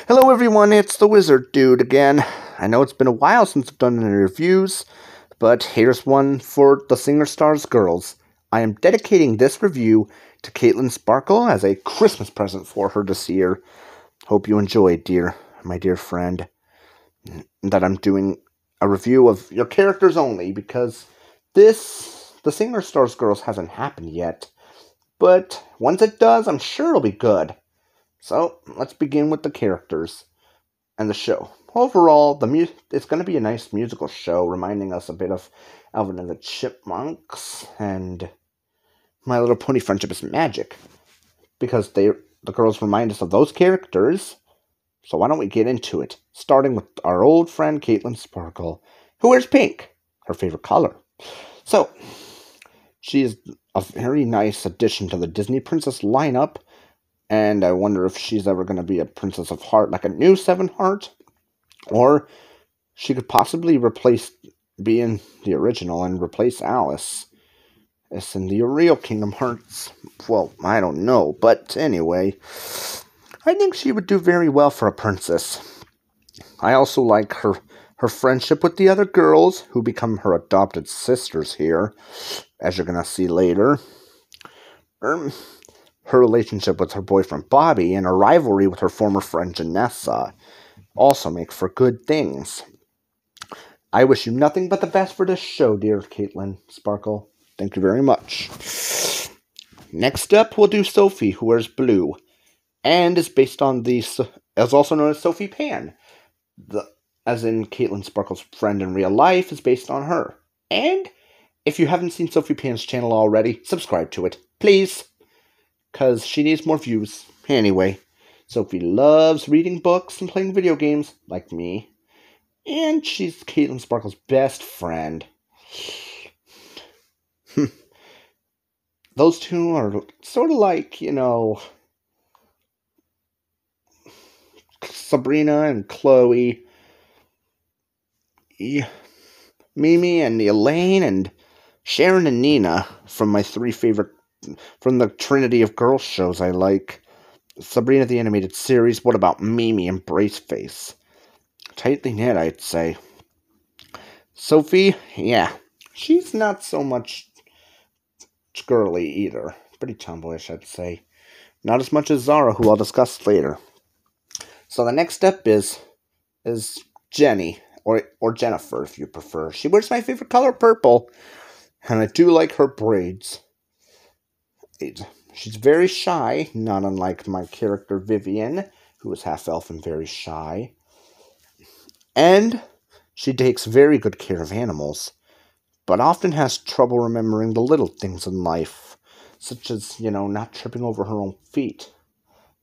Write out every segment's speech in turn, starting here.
Hello everyone, it's the Wizard Dude again. I know it's been a while since I've done any reviews, but here's one for the Singer Stars Girls. I am dedicating this review to Caitlin Sparkle as a Christmas present for her this year. Hope you enjoy, my dear friend, that I'm doing a review of your characters only, because the Singer Stars Girls hasn't happened yet. But once it does, I'm sure it'll be good. So, let's begin with the characters and the show. Overall, it's going to be a nice musical show, reminding us a bit of Alvin and the Chipmunks and My Little Pony Friendship is Magic, because the girls remind us of those characters. So why don't we get into it, starting with our old friend Caitlin Sparkle, who wears pink, her favorite color. So, she is a very nice addition to the Disney Princess lineup, and I wonder if she's ever going to be a Princess of Heart, like a new Seven Heart, or she could possibly replace being the original and replace Alice as in the real Kingdom Hearts. Well, I don't know, but anyway, I think she would do very well for a princess. I also like her friendship with the other girls, who become her adopted sisters here, as you're going to see later. Her relationship with her boyfriend Bobby and her rivalry with her former friend Janessa also make for good things. I wish you nothing but the best for this show, dear Caitlin Sparkle. Thank you very much. Next up, we'll do Sophie, who wears blue, and is based on is also known as Sophie Pan. As in Caitlin Sparkle's friend in real life is based on her. And if you haven't seen Sophie Pan's channel already, subscribe to it, please, because she needs more views. Anyway, Sophie loves reading books and playing video games, like me, and she's Caitlin Sparkle's best friend. Those two are sort of like, Sabrina and Chloe, Mimi and Elaine, and Sharon and Nina from my from the trinity of girls shows I like. Sabrina the Animated Series, what about Mimi and Braceface? Tightly knit, I'd say. Sophie, yeah, she's not so much girly either. Pretty tomboyish, I'd say. Not as much as Zara, who I'll discuss later. So the next step is Jenny, or Jennifer, if you prefer. She wears my favorite color, purple, and I do like her braids. She's very shy, not unlike my character Vivian, who is half-elf and very shy. And she takes very good care of animals, but often has trouble remembering the little things in life, such as, not tripping over her own feet,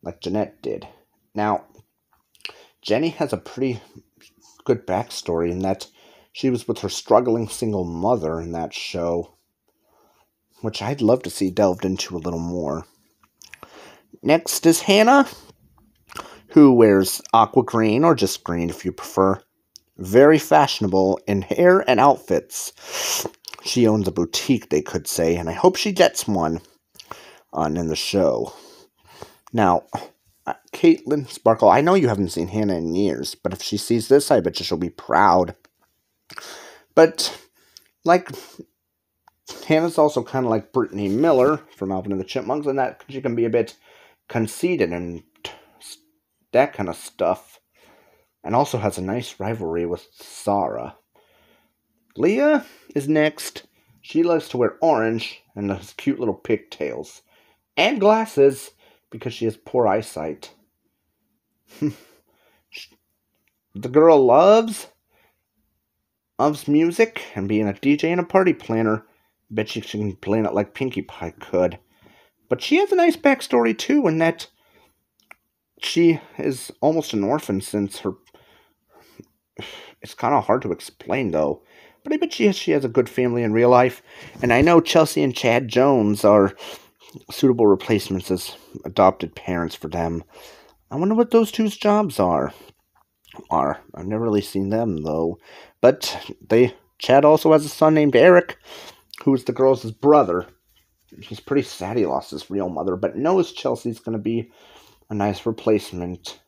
like Jeanette did. Now, Jenny has a pretty good backstory in that she was with her struggling single mother in that show, which I'd love to see delved into a little more. Next is Hannah, who wears aqua green, or just green if you prefer. Very fashionable in hair and outfits. She owns a boutique, they could say, and I hope she gets one in the show. Now, Caitlin Sparkle, I know you haven't seen Hannah in years, but if she sees this, I bet you she'll be proud. But, Hannah's also kind of like Brittany Miller from Alvin and the Chipmunks, and that she can be a bit conceited and that kind of stuff. And also has a nice rivalry with Zara. Leah is next. She likes to wear orange and has cute little pigtails. And glasses, because she has poor eyesight. The girl loves music and being a DJ and a party planner. Bet she can plan it like Pinkie Pie could. But she has a nice backstory too, in that she is almost an orphan since her... It's kind of hard to explain, though. But I bet she has a good family in real life. And I know Chelsea and Chad Jones are suitable replacements as adopted parents for them. I wonder what those two's jobs are. I've never really seen them, though. But Chad also has a son named Eric, who is the girls' brother. He's pretty sad he lost his real mother, but knows Chelsea's going to be a nice replacement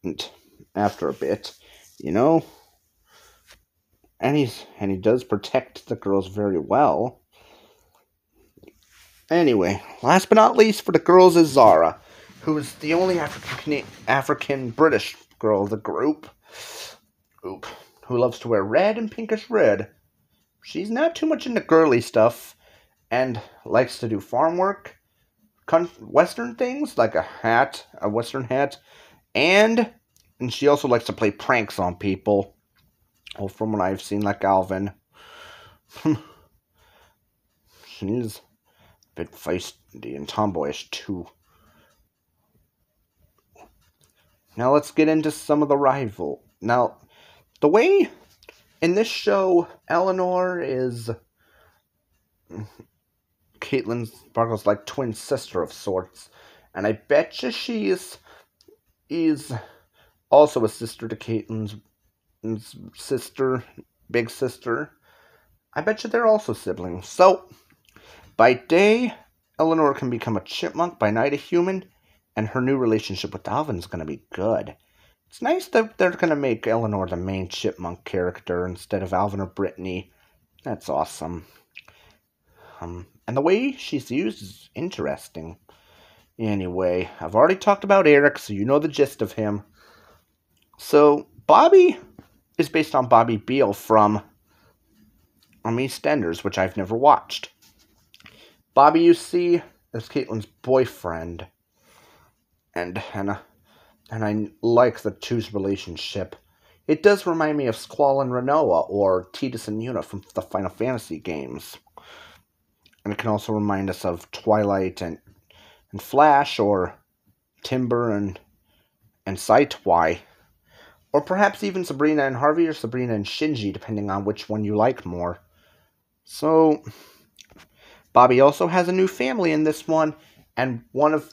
And after a bit, you know, and he does protect the girls very well. Anyway, last but not least for the girls is Zara, who is the only African British girl of the group, who loves to wear red and pinkish red. She's not too much into girly stuff and likes to do farm work, Western things like a Western hat, and she also likes to play pranks on people. Well, from what I've seen, like Alvin. She's a bit feisty and tomboyish too. Now let's get into some of the rival. Now, the way in this show, Eleanor is Caitlin Sparkle's like twin sister of sorts, and I betcha she is also a sister to Caitlin's sister, big sister. I bet you they're also siblings. So, by day, Eleanor can become a chipmunk, by night a human, and her new relationship with Alvin is going to be good. It's nice that they're going to make Eleanor the main chipmunk character instead of Alvin or Brittany. That's awesome. And the way she's used is interesting. Anyway, I've already talked about Eric, so you know the gist of him. So, Bobby is based on Bobby Beale from EastEnders, which I've never watched. Bobby, you see, is Caitlin's boyfriend. And I like the two's relationship. It does remind me of Squall and Renoa, or Tidus and Yuna from the Final Fantasy games. And it can also remind us of Twilight and Flash, or Timber and Saitwai. Or perhaps even Sabrina and Harvey, or Sabrina and Shinji, depending on which one you like more. So, Bobby also has a new family in this one, and one of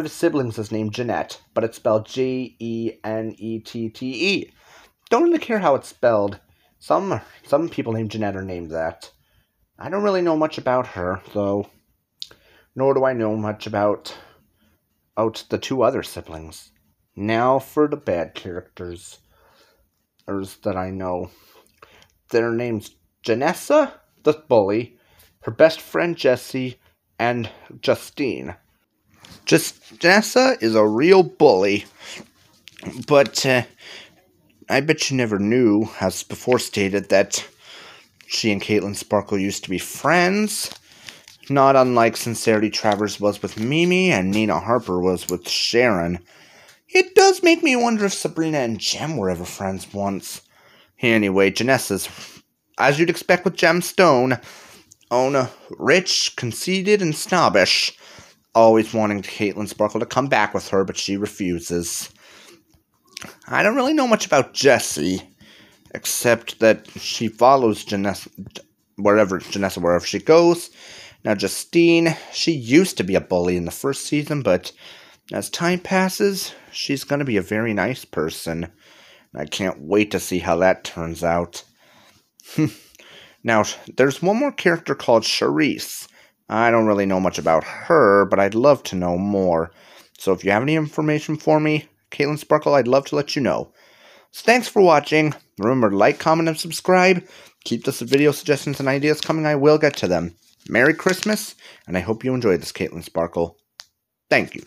his siblings is named Jeanette, but it's spelled Jenettete. Don't really care how it's spelled. Some people named Jeanette are named that. I don't really know much about her, though. Nor do I know much about the two other siblings. Now for the bad characters that I know. Their names Janessa, the bully, her best friend Jessie, and Justine. Janessa is a real bully, but I bet you never knew, as before stated, that she and Caitlin Sparkle used to be friends, not unlike Sincerity Travers was with Mimi and Nina Harper was with Sharon. It does make me wonder if Sabrina and Jem were ever friends once. Anyway, Janessa's, as you'd expect with Gemstone, rich, conceited, and snobbish, always wanting Caitlin Sparkle to come back with her, but she refuses. I don't really know much about Jessie, except that she follows Janessa wherever she goes. Now, Justine, she used to be a bully in the first season, but as time passes, she's going to be a very nice person. I can't wait to see how that turns out. Now, there's one more character called Charisse. I don't really know much about her, but I'd love to know more. So if you have any information for me, Caitlin Sparkle, I'd love to let you know. So thanks for watching. Remember to like, comment, and subscribe. Keep the video suggestions and ideas coming. I will get to them. Merry Christmas, and I hope you enjoyed this, Caitlin Sparkle. Thank you.